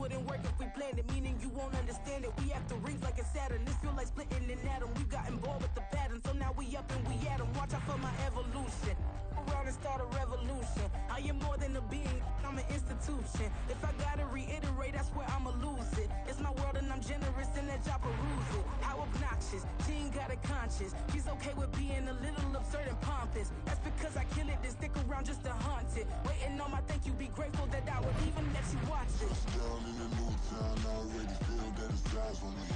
wouldn't work if we planned it, meaning you won't understand it. We have to rings like a Saturn. This feel like splitting an atom. We got involved with the pattern, so now we up and we at 'em. Watch out for my evolution. Around and start a revolution. I am more than a being, I'm an institution. If I gotta reiterate, I swear I'ma lose it. It's my world and I'm generous and that job peruse it. How obnoxious, she ain't got a conscience. She's okay with being a little absurd and pompous. That's because I kill it, then stick around just to haunt it. Waiting on my thank you, be grateful that I would even let you watch it. Down in the new town, I already feel that it's eyes on me.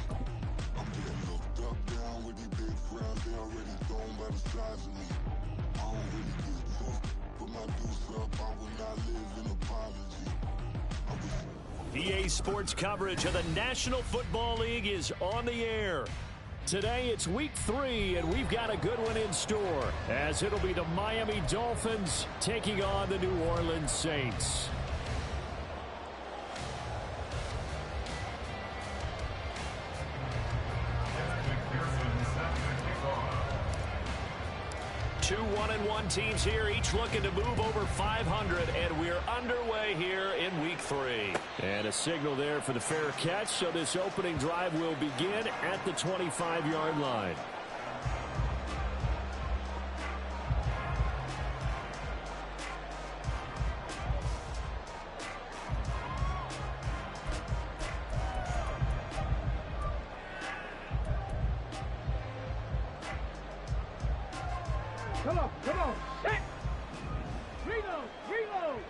I'm getting looked up, down with these big crowds, they already thrown by the size of me. I don't really get tough, put my deuce up, I will not live in apology. EA Sports coverage of the National Football League is on the air. Today it's week 3, and we've got a good one in store, as it'll be the Miami Dolphins taking on the New Orleans Saints. Two 1-1 teams here, each looking to move over 500, and we're underway here in week 3. And a signal there for the fair catch, so this opening drive will begin at the 25-yard line. Come on, set! Reload!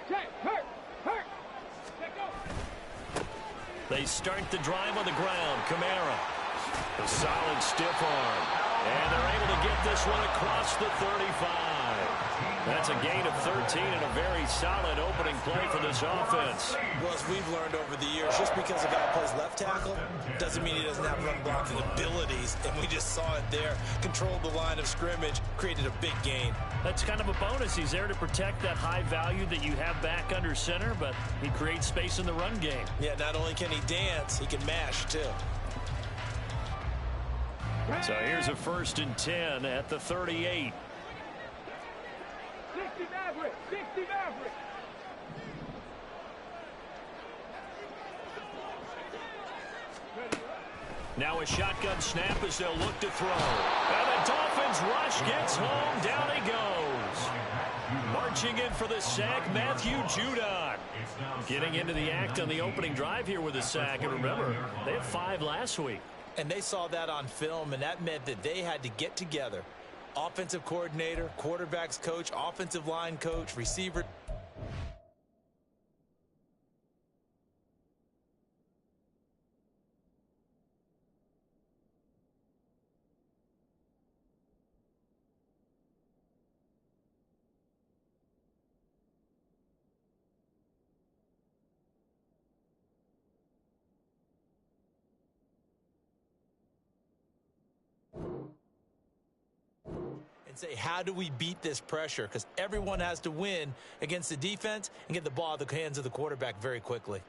Check, hurt! Check go! They start the drive on the ground. Kamara, a solid stiff arm. And they're able to get this one across the 35. That's a gain of 13 and a very solid opening play for this offense. Well, as we've learned over the years, just because a guy plays left tackle doesn't mean he doesn't have run blocking abilities. And we just saw it there. Controlled the line of scrimmage, created a big gain. That's kind of a bonus. He's there to protect that high value that you have back under center, but he creates space in the run game. Yeah, not only can he dance, he can mash too. So here's a 1st and 10 at the 38. 60 Maverick! Now a shotgun snap as they'll look to throw. And the Dolphins rush gets home. Down he goes. Marching in for the sack, Matthew Judon. Getting into the act on the opening drive here with a sack. And remember, they had 5 last week. And they saw that on film, and that meant that they had to get together. Offensive coordinator, quarterback's coach, offensive line coach, receiver. And say, how do we beat this pressure? Because everyone has to win against the defense and get the ball in the hands of the quarterback very quickly.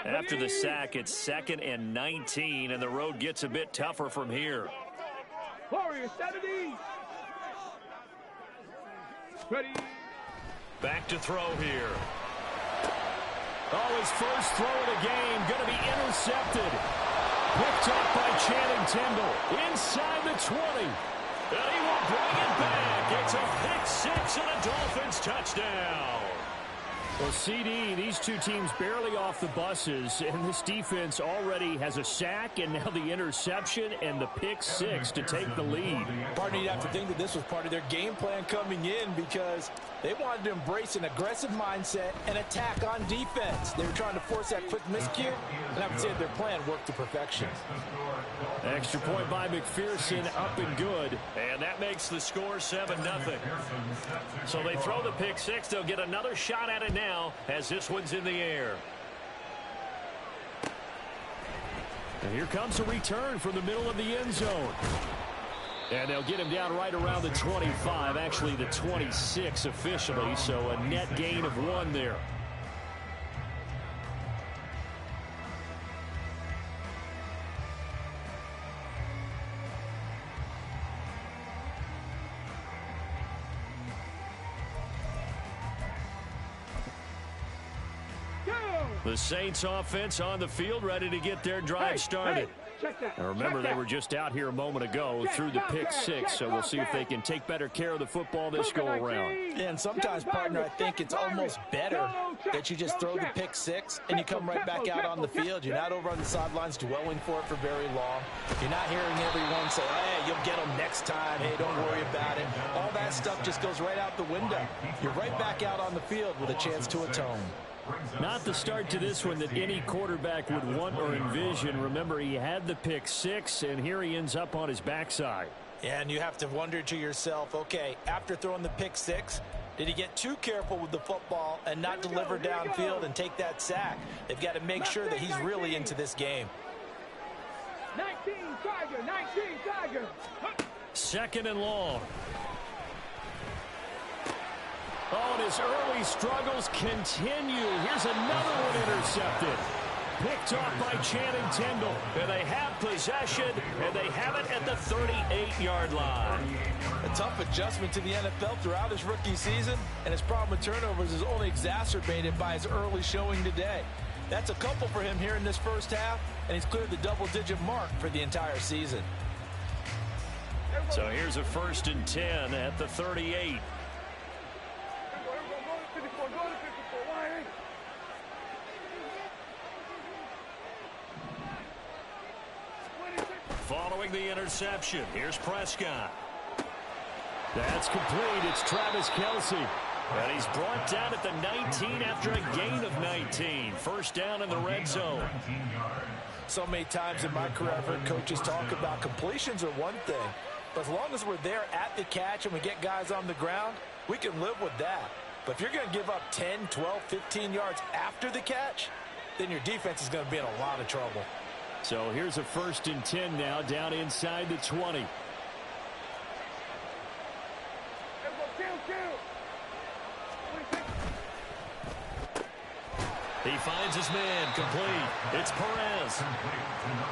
After the sack, it's 2nd and 19, and the road gets a bit tougher from here. Warriors, Saturday! Ready! Back to throw here. Oh, his first throw of the game going to be intercepted. Picked up by Channing Tindall inside the 20. And he will bring it back. It's a pick 6 and a Dolphins touchdown. Well, CD, these two teams barely off the buses, and this defense already has a sack and now the interception and the pick 6 to take the lead. Partner, you'd have to think that this was part of their game plan coming in because they wanted to embrace an aggressive mindset and attack on defense. They were trying to force that quick miscue, and I would say their plan worked to perfection. Extra point by McPherson, up and good. And that makes the score 7-0. So they throw the pick 6. They'll get another shot at it now as this one's in the air. And here comes a return from the middle of the end zone. And they'll get him down right around the 25, actually the 26 officially, so a net gain of 1 there. The Saints offense on the field, ready to get their drive started. Check that. Now remember, they were just out here a moment ago through the pick six, so we'll see if they can take better care of the football this go-around. Yeah, and sometimes, partner, I think it's almost better that you just throw the pick six and you come right back out on the field. You're not over on the sidelines dwelling for it for very long. You're not hearing everyone say, hey, you'll get them next time. Hey, don't worry about it. All that stuff just goes right out the window. You're right back out on the field with a chance to atone. Not the start to this one that any quarterback would want or envision. Remember, he had the pick six, and here he ends up on his backside. Yeah, and you have to wonder to yourself, okay, after throwing the pick six, did he get too careful with the football and not deliver downfield and take that sack? They've got to make sure that he's really into this game. 19 Tiger. Second and long. Oh, and his early struggles continue. Here's another one intercepted. Picked off by Channing Tindall. And they have possession, and they have it at the 38-yard line. A tough adjustment to the NFL throughout his rookie season, and his problem with turnovers is only exacerbated by his early showing today. That's a couple for him here in this first half, and he's cleared the double-digit mark for the entire season. So here's a 1st and 10 at the 38. Following the interception, here's Prescott. That's complete. It's Travis Kelce. And he's brought down at the 19 after a gain of 19. First down in the red zone. So many times in my career, I've heard coaches talk about completions are one thing. But as long as we're there at the catch and we get guys on the ground, we can live with that. But if you're going to give up 10, 12, 15 yards after the catch, then your defense is going to be in a lot of trouble. So here's a 1st and 10 now, down inside the 20. He finds his man, complete. It's Perez.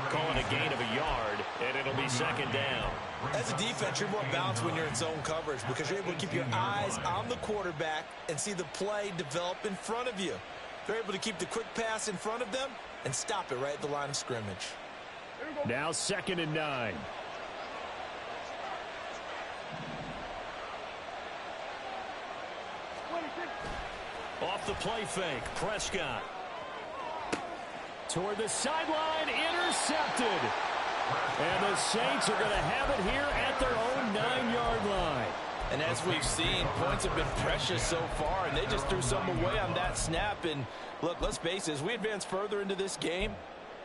Calling a gain of a yard, and it'll be 2nd down. As a defense, you're more balanced when you're in zone coverage because you're able to keep your eyes on the quarterback and see the play develop in front of you. They're able to keep the quick pass in front of them and stop it right at the line of scrimmage. Now 2nd and 9. Off the play fake, Prescott. Toward the sideline, intercepted. And the Saints are going to have it here at their own 9-yard line. And as we've seen, points have been precious so far, and they just threw some away on that snap. And look, let's face it, as we advance further into this game,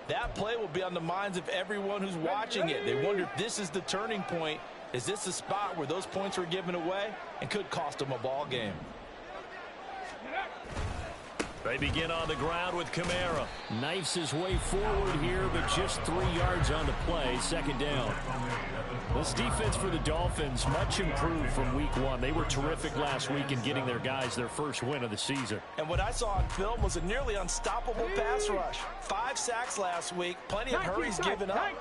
that play will be on the minds of everyone who's watching it. They wonder if this is the turning point. Is this the spot where those points were given away and could cost them a ball game? They begin on the ground with Kamara. Knifes his way forward here, but just 3 yards on the play. 2nd down. This defense for the Dolphins, much improved from week 1. They were terrific last week in getting their guys their first win of the season. And what I saw on film was a nearly unstoppable pass rush. 5 sacks last week, plenty of hurries given up.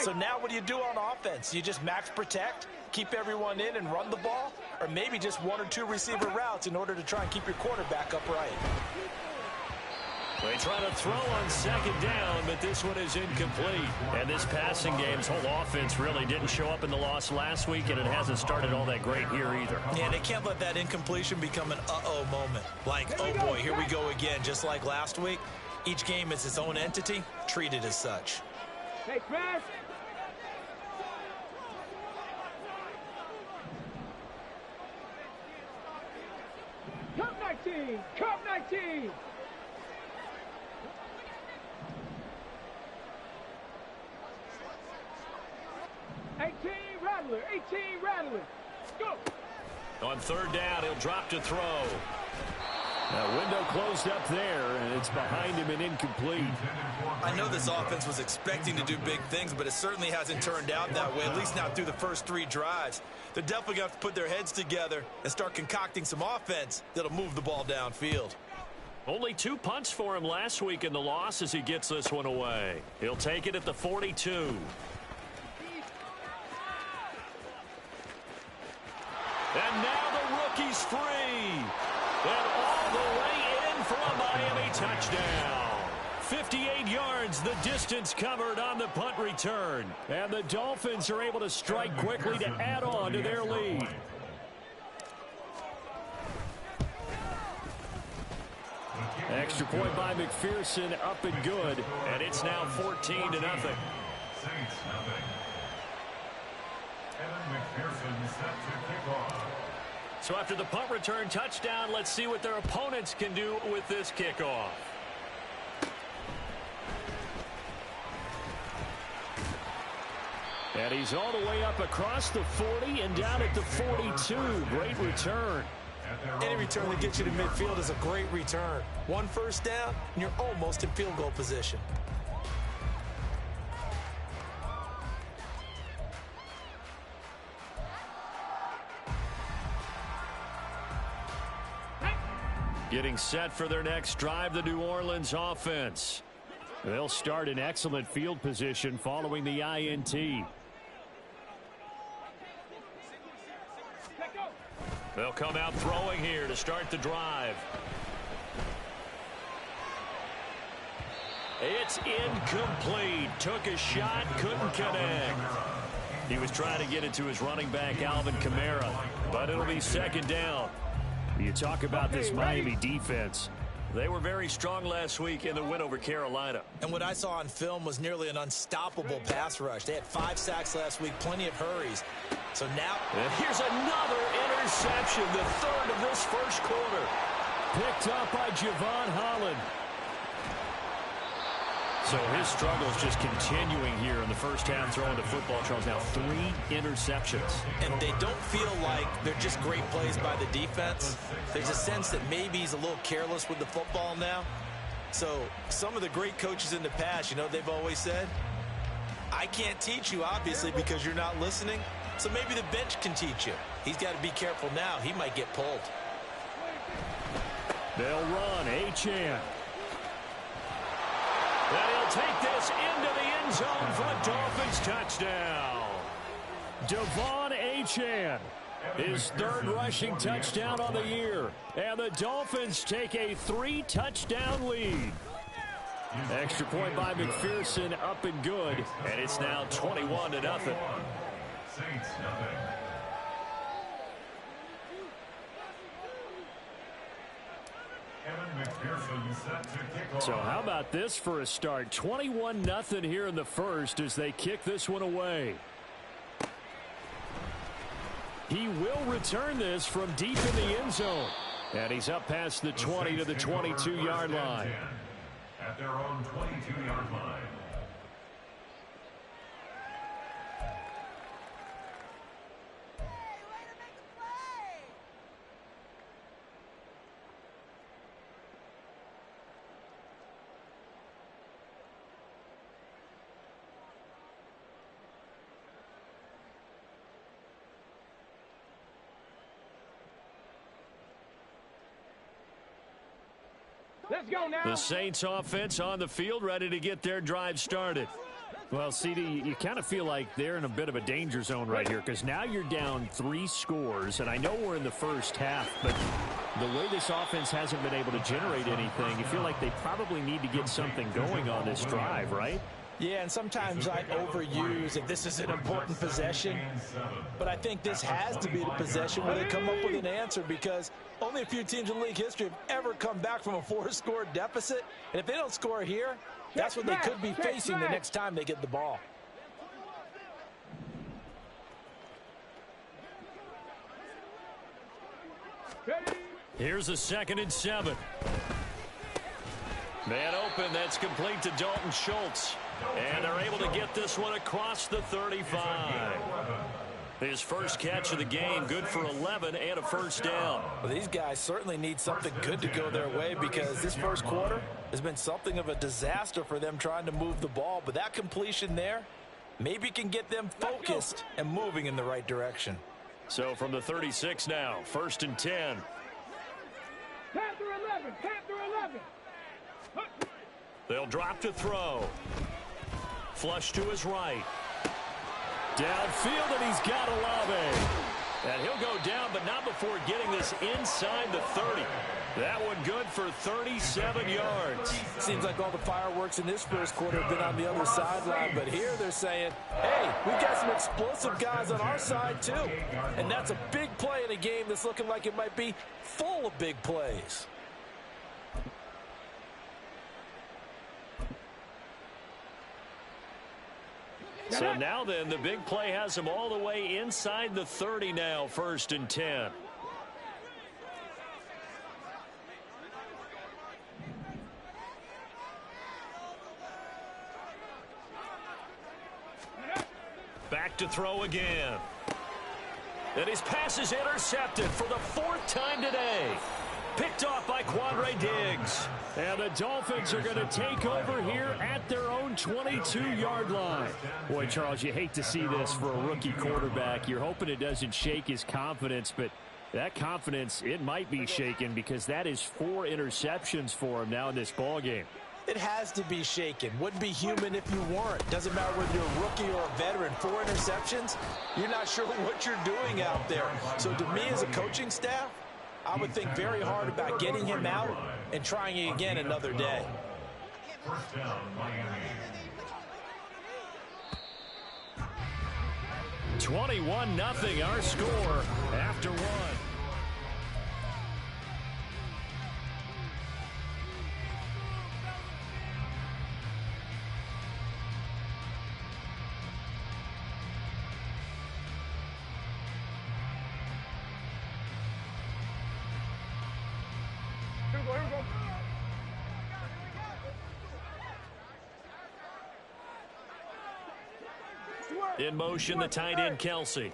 So now what do you do on offense? You just max protect, keep everyone in and run the ball, or maybe just 1 or 2 receiver routes in order to try and keep your quarterback upright. They try to throw on 2nd down, but this one is incomplete. And this passing game's whole offense really didn't show up in the loss last week, and it hasn't started all that great here either. Yeah, they can't let that incompletion become an uh-oh moment. Like, oh boy, here we go again, just like last week. Each game is its own entity, treated as such. Hey, Smash! Cup 19! Cup 19! Rattler, 18 Rattler. Go! On 3rd down, he'll drop to throw. That window closed up there, and it's behind him and incomplete. I know this offense was expecting to do big things, but it certainly hasn't turned out that way, at least not through the first 3 drives. They're definitely going to have to put their heads together and start concocting some offense that'll move the ball downfield. Only 2 punts for him last week in the loss as he gets this one away. He'll take it at the 42. And now the rookie's free. And all the way in for a Miami touchdown. 58 yards, the distance covered on the punt return. And the Dolphins are able to strike quickly to add on to their lead. Extra point by McPherson, up and good. And it's now 14-0. Saints nothing. Evan McPherson set to kick off. So after the punt return touchdown, let's see what their opponents can do with this kickoff. And he's all the way up across the 40 and down at the 42. Great return. Any return that gets you to midfield is a great return. One first down, and you're almost in field goal position. Getting set for their next drive, the New Orleans offense. They'll start in excellent field position following the INT. They'll come out throwing here to start the drive. It's incomplete. Took a shot, couldn't connect. He was trying to get it to his running back, Alvin Kamara, but it'll be second down. You talk about this Miami defense. They were very strong last week in the win over Carolina. And what I saw on film was nearly an unstoppable pass rush. They had 5 sacks last week, plenty of hurries. So now, and here's another interception, the third of this first quarter. Picked up by Javon Holland. So his struggles just continuing here in the first half throwing the football. Charles, now 3 interceptions. And they don't feel like they're just great plays by the defense. There's a sense that maybe he's a little careless with the football now. So some of the great coaches in the past, you know, they've always said, I can't teach you, obviously, because you're not listening. So maybe the bench can teach you. He's got to be careful now. He might get pulled. They'll run. Achane. And he'll take this into the end zone for a Dolphins touchdown. Devon Achane, his third rushing touchdown on the year. And the Dolphins take a 3-touchdown lead. Extra point by McPherson, up and good. And it's now 21-0. Saints nothing. So how about this for a start? 21-0 here in the first as they kick this one away. He will return this from deep in the end zone. And he's up past the 20 to the 22-yard line. At their own 22-yard line. Let's go now. The Saints offense on the field, ready to get their drive started. Well, CD, you kind of feel like they're in a bit of a danger zone right here because now you're down 3 scores, and I know we're in the first half, but the way this offense hasn't been able to generate anything, you feel like they probably need to get something going on this drive, right? Yeah, and sometimes I overuse if this is an important possession. But I think this has to be the possession where they come up with an answer because only a few teams in league history have ever come back from a 4-score deficit. And if they don't score here, that's what they could be facing the next time they get the ball. Here's a 2nd and 7. Man open, that's complete to Dalton Schultz. And they're able to get this one across the 35. His first catch of the game, good for 11 and a first down. Well, these guys certainly need something good to go their way because this first quarter has been something of a disaster for them trying to move the ball. But that completion there maybe can get them focused and moving in the right direction. So from the 36 now, 1st and 10. Panther 11, Panther 11. They'll drop to throw. Flush to his right. Downfield, and he's got Olave. And he'll go down, but not before getting this inside the 30. That one good for 37 yards. Seems like all the fireworks in this first quarter have been on the other sideline, but here they're saying, hey, we've got some explosive guys on our side too. And that's a big play in a game that's looking like it might be full of big plays. So now then, the big play has them all the way inside the 30 now, 1st and 10. Back to throw again. And his pass is intercepted for the 4th time today. Picked off by Quandre Diggs. And the Dolphins are going to take over here at their own 22-yard line. Boy, Charles, you hate to see this for a rookie quarterback. You're hoping it doesn't shake his confidence, but that confidence, it might be shaken because that is 4 interceptions for him now in this ballgame. It has to be shaken. Wouldn't be human if you weren't. Doesn't matter whether you're a rookie or a veteran. 4 interceptions, you're not sure what you're doing out there. So to me as a coaching staff, I would think very hard about getting him out and trying it again another day. 1st down, Miami. 21-0 our score after 1. In motion, the tight end, Kelsey.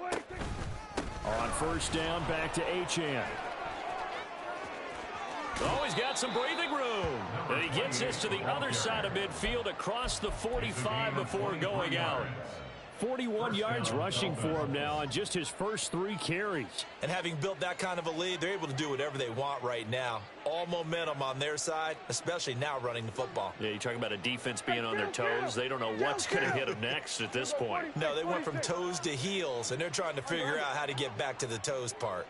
On 1st down, back to Achane. Oh, he's got some breathing room. And he gets this to the other side of midfield across the 45 before going out. 41 yards rushing for him now on just his first 3 carries. And having built that kind of a lead, they're able to do whatever they want right now. All momentum on their side, especially now running the football. Yeah, you talk about a defense being on their toes. They don't know what's going to hit them next at this point. No, they went from toes to heels, and they're trying to figure out how to get back to the toes part.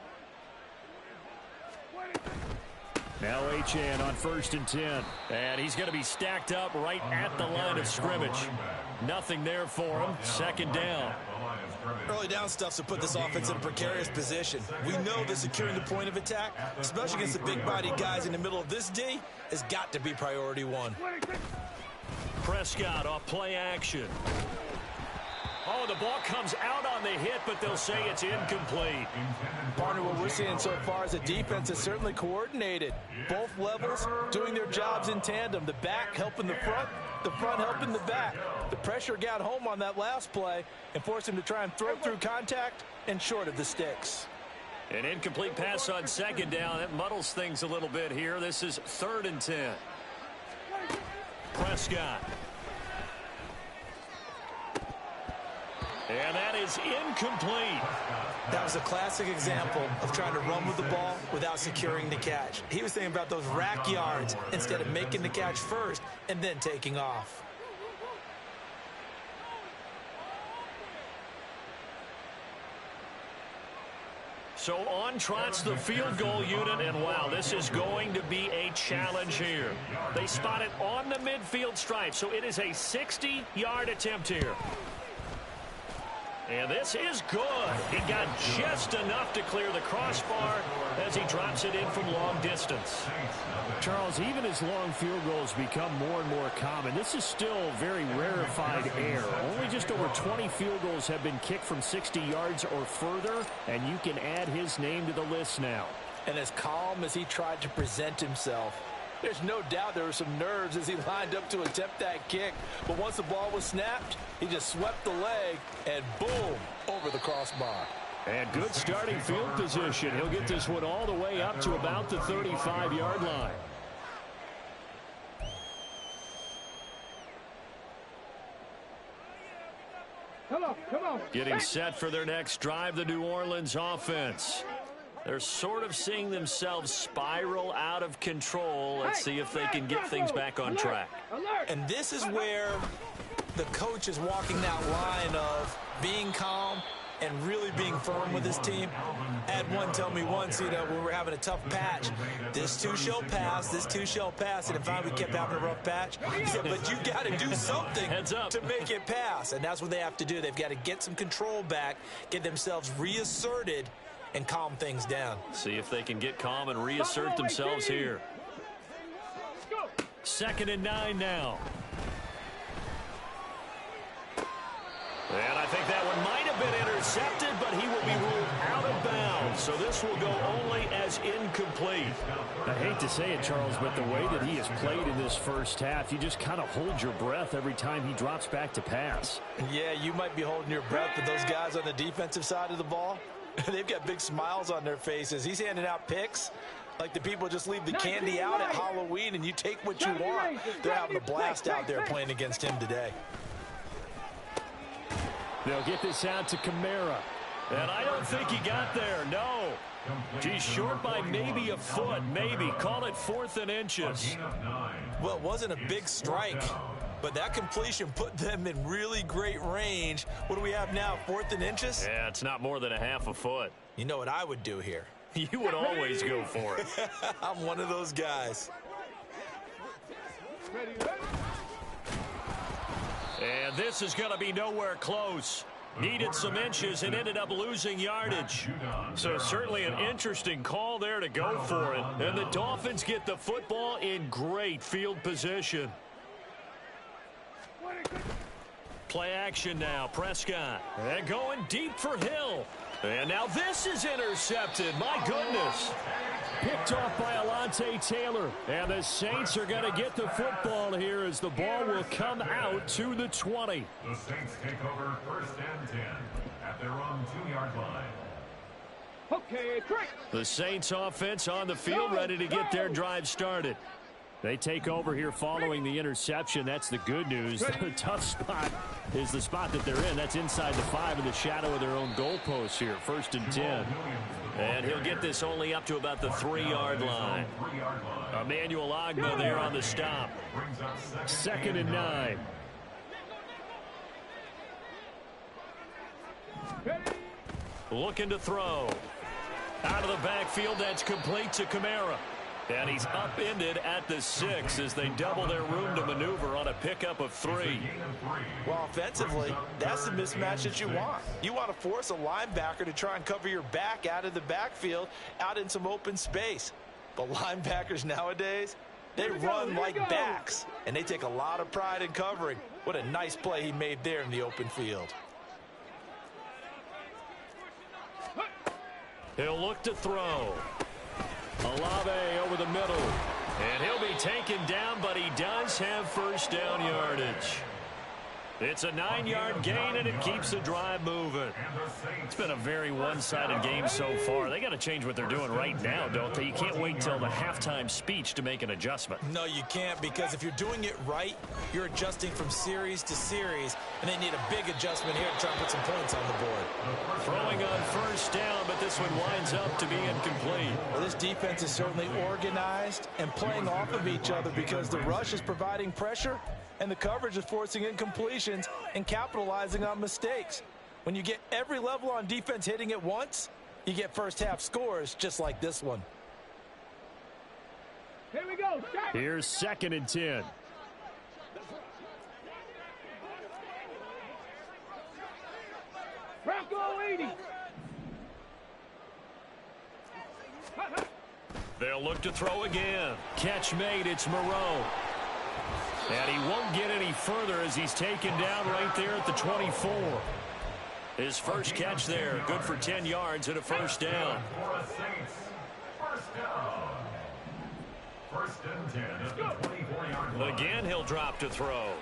Now Achane on 1st and 10. And he's going to be stacked up right at the line of scrimmage. Nothing there for him. 2nd down. Early down stuff to put this offense in a precarious position. We know that securing the point of attack, especially against the big-bodied guys in the middle of this D, has got to be priority 1. Prescott off play action. Oh, the ball comes out on the hit, but they'll say it's incomplete. Partner, what we're seeing so far is a defense that's certainly coordinated. Both levels doing their jobs in tandem. The back helping the front helping the back. The pressure got home on that last play and forced him to try and throw through contact and short of the sticks. An incomplete pass on 2nd down. That muddles things a little bit here. This is 3rd and 10. Prescott. And that is incomplete. That was a classic example of trying to run with the ball without securing the catch. He was thinking about those rack yards instead of making the catch first and then taking off. So on trots the field goal unit, and wow, this is going to be a challenge here. They spot it on the midfield stripe, so it is a 60-yard attempt here. And this is good. He got just enough to clear the crossbar as he drops it in from long distance. Charles, even as long field goals become more and more common, this is still very rarefied air. Only just over 20 field goals have been kicked from 60 yards or further, and you can add his name to the list now. And as calm as he tried to present himself, there's no doubt there were some nerves as he lined up to attempt that kick. But once the ball was snapped, he just swept the leg and boom, over the crossbar. And good starting field position. He'll get this one all the way up to about the 35-yard line. Come on. Getting set for their next drive, the New Orleans offense. They're sort of seeing themselves spiral out of control. Let's see if they can get things back on track. And this is where the coach is walking that line of being calm and really being firm with his team. I had one tell me once, when we're having a tough patch, this too shall pass, this too shall pass. And if we kept having a rough patch, he said, but you got to do something to make it pass. And that's what they have to do. They've got to get some control back, get themselves reasserted, and calm things down. See if they can get calm and reassert themselves here. 2nd and 9 now. And I think that one might have been intercepted, but he will be ruled out of bounds. So this will go only as incomplete. I hate to say it, Charles, but the way that he has played in this first half, you just kind of hold your breath every time he drops back to pass. Yeah, you might be holding your breath, but those guys on the defensive side of the ball, they've got big smiles on their faces. He's handing out picks like the people just leave the candy out at Halloween and you take what you want. They're having a blast out there playing against him today. They'll get this out to Kamara. And I don't think he got there, no. He's short by maybe a foot, maybe. Call it 4th and inches. Well, it wasn't a big strike, but that completion put them in really great range. What do we have now, 4th and inches? Yeah, it's not more than a half a foot. You know what I would do here? You would always go for it. I'm one of those guys. And this is going to be nowhere close. Needed some inches and ended up losing yardage. So certainly an interesting call there to go for it. And the Dolphins get the football in great field position. Play action now. Prescott. And going deep for Hill. And now this is intercepted. My goodness. Picked off by Alontae Taylor. And the Saints are going to get the football here as the ball will come out to the 20. The Saints take over 1st and 10 at their own 2-yard line. Okay, trick. The Saints offense on the field, ready to get their drive started. They take over here following the interception. That's the good news. The tough spot is the spot that they're in. That's inside the 5 in the shadow of their own goalpost here. 1st and 10. And he'll get this only up to about the 3-yard line. Emmanuel Ogbah there on the stop. 2nd and 9. Looking to throw. Out of the backfield, that's complete to Kamara. And he's upended at the 6 as they double their room to maneuver on a pickup of 3. Well, offensively, that's the mismatch that you want. You want to force a linebacker to try and cover your back out of the backfield, out in some open space. But linebackers nowadays, they run like backs, and they take a lot of pride in covering. What a nice play he made there in the open field. He'll look to throw. Olave over the middle. And he'll be taken down, but he does have 1st down yardage. It's a 9-yard gain, and it keeps the drive moving. It's been a very one-sided game so far. They got to change what they're doing right now, don't they? You can't wait till the halftime speech to make an adjustment. No, you can't, because if you're doing it right, you're adjusting from series to series, and they need a big adjustment here to try and put some points on the board. Throwing on 1st down, but this one winds up to be incomplete. Well, this defense is certainly organized and playing off of each other because the rush is providing pressure and the coverage is forcing incompletions and capitalizing on mistakes. When you get every level on defense hitting at once, you get first half scores just like this one. Here we go. Here's 2nd and 10. Bronco 80. They'll look to throw again. Catch made. It's Moreau. And he won't get any further as he's taken down right there at the 24. His first catch there, good for 10 yards and a 1st down. For the Saints, 1st down. 1st and 10 at the 24-yard line. Again, he'll drop to throw.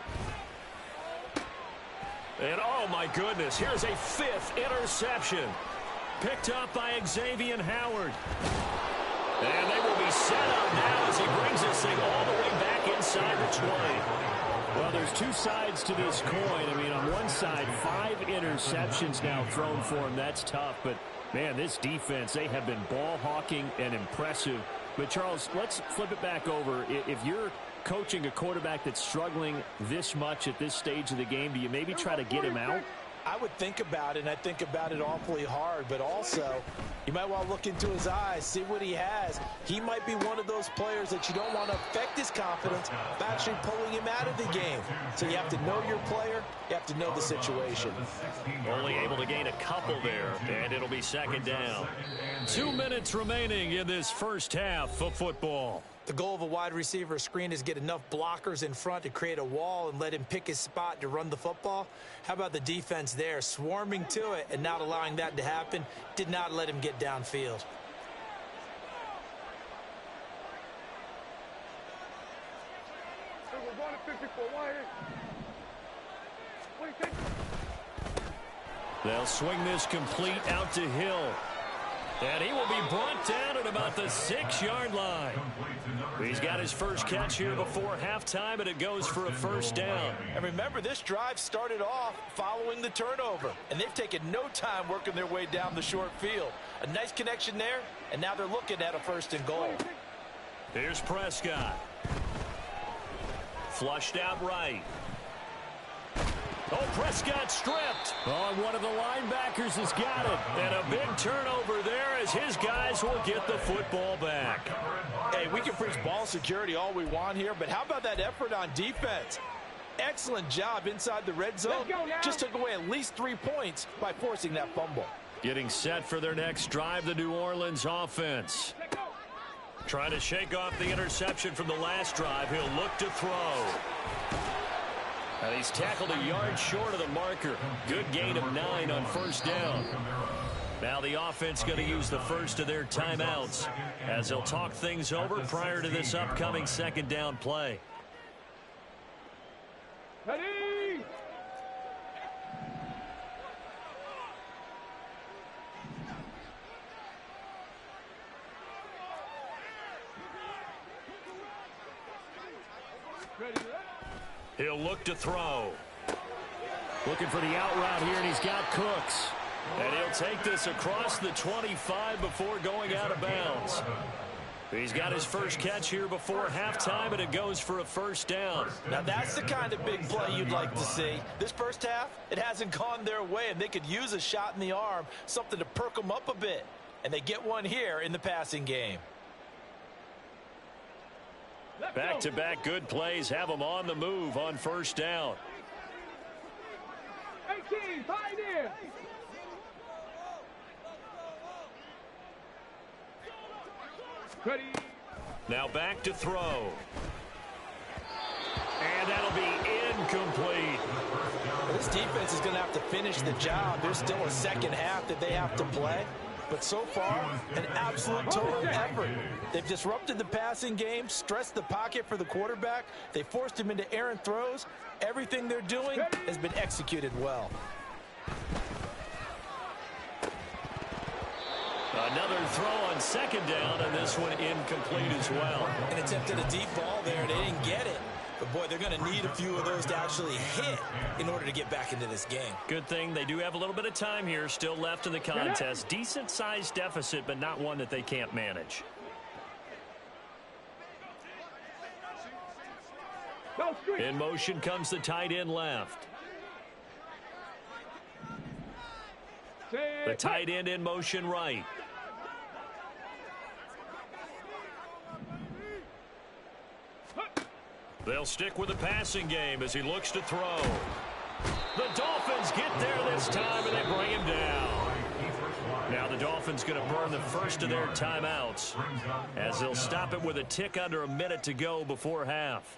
And oh my goodness, here's a 5th interception. Picked up by Xavier Howard. And they will be set up now as he brings this thing all the way back inside the 20. Well, there's two sides to this coin. I mean, on one side, 5 interceptions now thrown for him. That's tough. But, man, this defense, they have been ball hawking and impressive. But, Charles, let's flip it back over. If you're coaching a quarterback that's struggling this much at this stage of the game, do you maybe try to get him out? I would think about it, and I think about it awfully hard, but also you might want to look into his eyes, see what he has. He might be one of those players that you don't want to affect his confidence by actually pulling him out of the game. So you have to know your player. You have to know the situation. Only able to gain a couple there, and it'll be second down. 2 minutes remaining in this first half of football. The goal of a wide receiver screen is get enough blockers in front to create a wall and let him pick his spot to run the football. How about the defense there, swarming to it and not allowing that to happen? Did not let him get downfield. They'll swing this complete out to Hill. And he will be brought down at about the 6-yard line. He's got his first catch here before halftime, and it goes for a first down. And remember, this drive started off following the turnover, and they've taken no time working their way down the short field. A nice connection there, and now they're looking at a first and goal. Here's Prescott. Flushed out right. Oh, Prescott stripped. Oh, one of the linebackers has got it. And a big turnover there as his guys will get the football back. Hey, we can preach ball security all we want here, but how about that effort on defense? Excellent job inside the red zone. Just took away at least 3 points by forcing that fumble. Getting set for their next drive, the New Orleans offense. Trying to shake off the interception from the last drive. He'll look to throw. And he's tackled a yard short of the marker. Good gain of 9 on first down. Now the offense going to use the first of their timeouts as they'll talk things over prior to this upcoming second down play. Ready? He'll look to throw. Looking for the out route here, and he's got Cooks. And he'll take this across the 25 before going out of bounds. He's got his first catch here before halftime, and it goes for a first down. Now that's the kind of big play you'd like to see. This first half, it hasn't gone their way, and they could use a shot in the arm, something to perk them up a bit. And they get one here in the passing game. Back-to-back good plays have them on the move on first down. 18, tight end. Ready. Now back to throw. And that'll be incomplete. This defense is going to have to finish the job. There's still a second half that they have to play. But so far, an absolute total effort. They've disrupted the passing game, stressed the pocket for the quarterback. They forced him into errant throws. Everything they're doing has been executed well. Another throw on second down, and this one incomplete as well. An attempt at a deep ball there. They didn't get it. But, boy, they're going to need a few of those to actually hit in order to get back into this game. Good thing they do have a little bit of time here still left in the contest. Decent-sized deficit, but not one that they can't manage. In motion comes the tight end left. The tight end in motion right. They'll stick with the passing game as he looks to throw. The Dolphins get there this time, and they bring him down. Now the Dolphins going to burn the first of their timeouts as they'll stop it with a tick under a minute to go before half.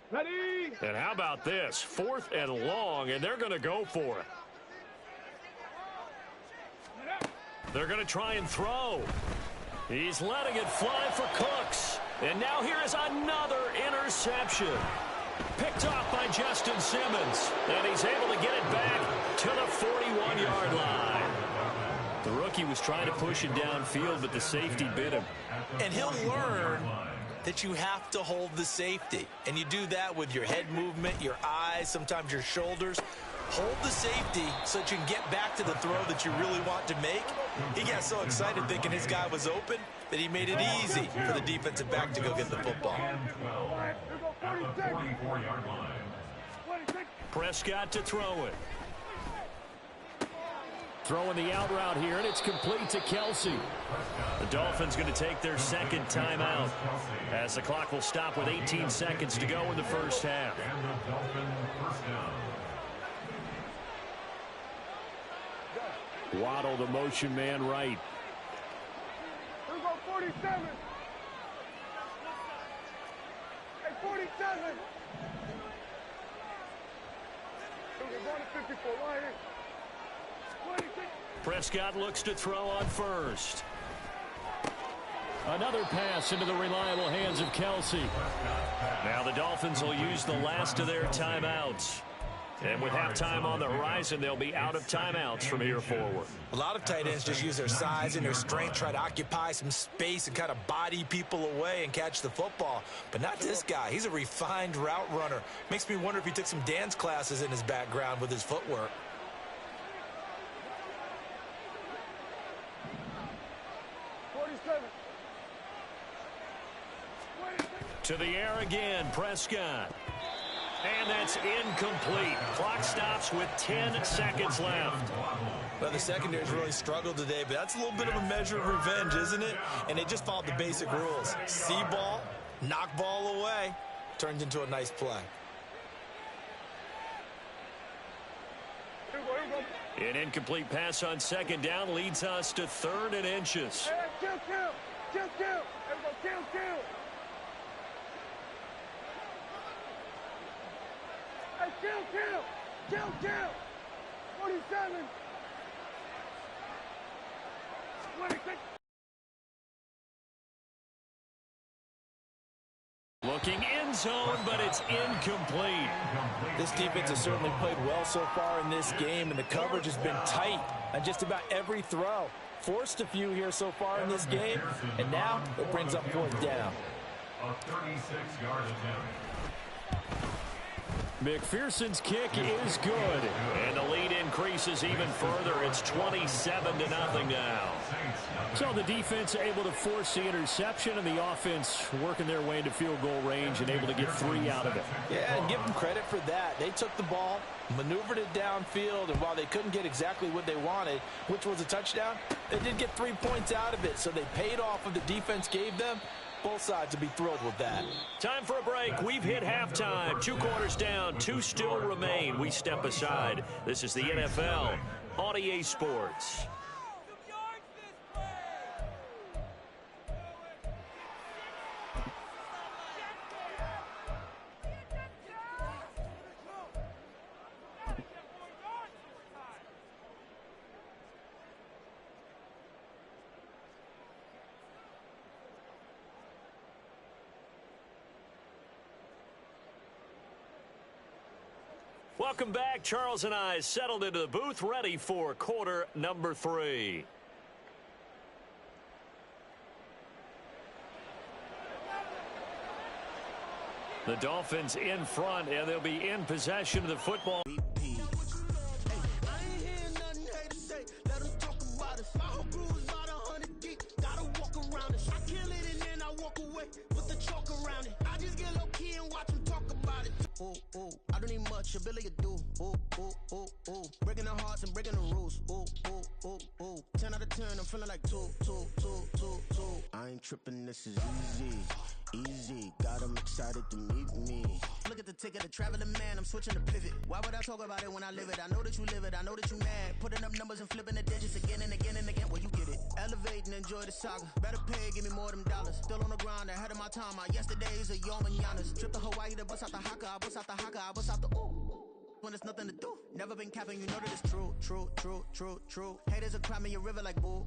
Ready? And how about this? 4th and long, and they're going to go for it. They're going to try and throw. He's letting it fly for Cooks. And now here is another interception. Picked off by Justin Simmons. And he's able to get it back to the 41-yard line. The rookie he was trying to push it downfield, but the safety bit him. And he'll learn that you have to hold the safety. And you do that with your head movement, your eyes, sometimes your shoulders. Hold the safety so that you can get back to the throw that you really want to make. He got so excited thinking his guy was open that he made it easy for the defensive back to go get the football. At the 44-yard line. Prescott to throw it. Throwing the out route here, and it's complete to Kelsey. The Dolphins going to take their second timeout as the clock will stop with 18 seconds to go in the first half. And the Dolphin first down. Waddle, the motion man, right. Here we go, 47. Hey, 47. We're going to 54. Why here? 26. Prescott looks to throw on first. Another pass into the reliable hands of Kelsey. Now the Dolphins will use the last of their timeouts. And with halftime on the horizon, they'll be out of timeouts from here forward. A lot of tight ends just use their size and their strength, try to occupy some space and kind of body people away and catch the football. But not this guy. He's a refined route runner. Makes me wonder if he took some dance classes in his background with his footwork. To the air again, Prescott. And that's incomplete. Clock stops with 10 seconds left. Well, the secondary's really struggled today, but that's a little bit of a measure of revenge, isn't it? And they just followed the basic rules. See ball, knock ball away, turns into a nice play. An incomplete pass on second down leads us to 3rd and inches. Hey, kill. Everybody kill. Hey, kill. 47. 26. Looking end zone, but it's incomplete. This defense has certainly played well so far in this game, and the coverage has been tight on just about every throw. Forced a few here so far in this game, and now it brings up 4th down. A 36-yard attempt. McPherson's kick is good. And the lead increases even further. It's 27-0 now. So the defense able to force the interception, and the offense working their way into field goal range and able to get 3 out of it. Yeah, and give them credit for that. They took the ball, maneuvered it downfield, and while they couldn't get exactly what they wanted, which was a touchdown, they did get 3 points out of it. So they paid off what the defense gave them. Both sides will be thrilled with that. Time for a break. We've hit halftime. 2 quarters down. 2 still remain. We step aside. This is the NFL on EA Sports. Welcome back. Charles and I settled into the booth, ready for quarter number 3. The Dolphins in front, and they'll be in possession of the football. I don't need much, ability to do. Breaking the hearts and breaking the rules. 10 out of 10, I'm feeling like 2. I ain't tripping, this is easy. Got 'em excited to meet me. Look at the ticket, the traveling man, I'm switching the pivot. Why would I talk about it when I live it? I know that you live it, I know that you mad. Putting up numbers and flipping the digits again and again and again. Well, you get it. Elevate and enjoy the saga. Better pay, give me more than dollars. Still on the grind, ahead of my time. My yesterdays are yo mananas. Trip to Hawaii to bust out the haka. I bust out the haka. I bust out the ooh. When there's nothing to do. Never been capping, you know that it's true. Haters are climbing your river like boo.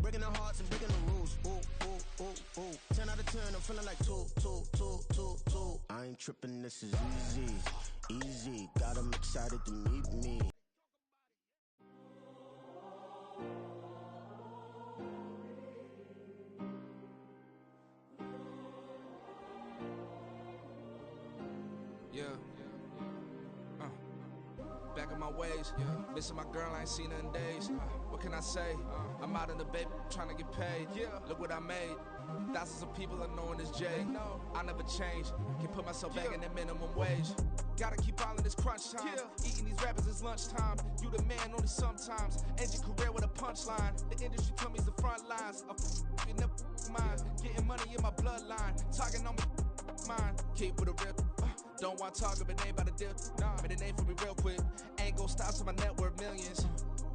Breaking the hearts and breaking the rules. 10 out of 10, I'm feeling like 2. I ain't tripping, this is easy. Got 'em excited to meet me. my ways. Missing my girl, I ain't seen her in days. What can I say? I'm out in the baby, trying to get paid. Look what I made. Thousands of people are knowing this Jay. I never change. Can put myself back in the minimum wage. Gotta keep all in this crunch time. Eating these rappers is lunchtime. You the man only sometimes. End your career with a punchline. The industry told me the front lines. You never mind. Getting money in my bloodline. Talking on me, mine. Keep with a real. Don't want to talk if it ain't about a deal. Made a name for me real quick. Ain't gon' stop till my net worth millions.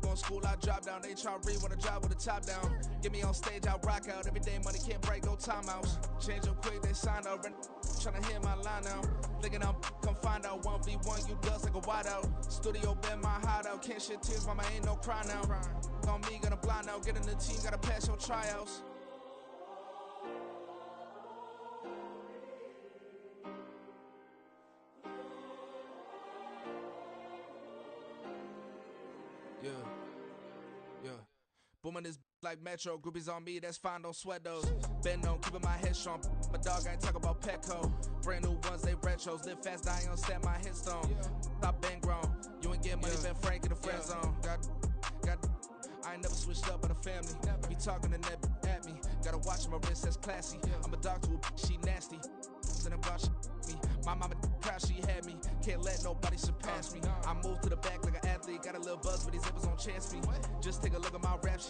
Going school, I drop down. They try to read when I drive with the top down. Get me on stage, I rock out. Every day money can't break, no timeouts. Change up quick, they signed up. Tryna hear my line now. Thinking I'm come find out 1v1, you dust like a wideout. Studio been my hideout. Can't shed tears, mama ain't no cry now. On me, gonna blind out. Get in the team, gotta pass your tryouts. Yeah. Booming this like Metro, groupies on me, that's fine, don't sweat those. Been on, keeping my head strong. My dog ain't talk about Petco. Brand new ones, they retros. Live fast, dying on set my headstone. Stop been grown. You ain't getting money, been Frank in the friend zone. I ain't never switched up on the family. Be talking to that at me. Gotta watch my wrist, that's classy. I'm a dog to a she nasty. And about me. My mama proud she had me. Can't let nobody surpass me. I moved to the back like an athlete. Got a little buzz, but these zippers don't chance me. Just take a look at my rap sheet.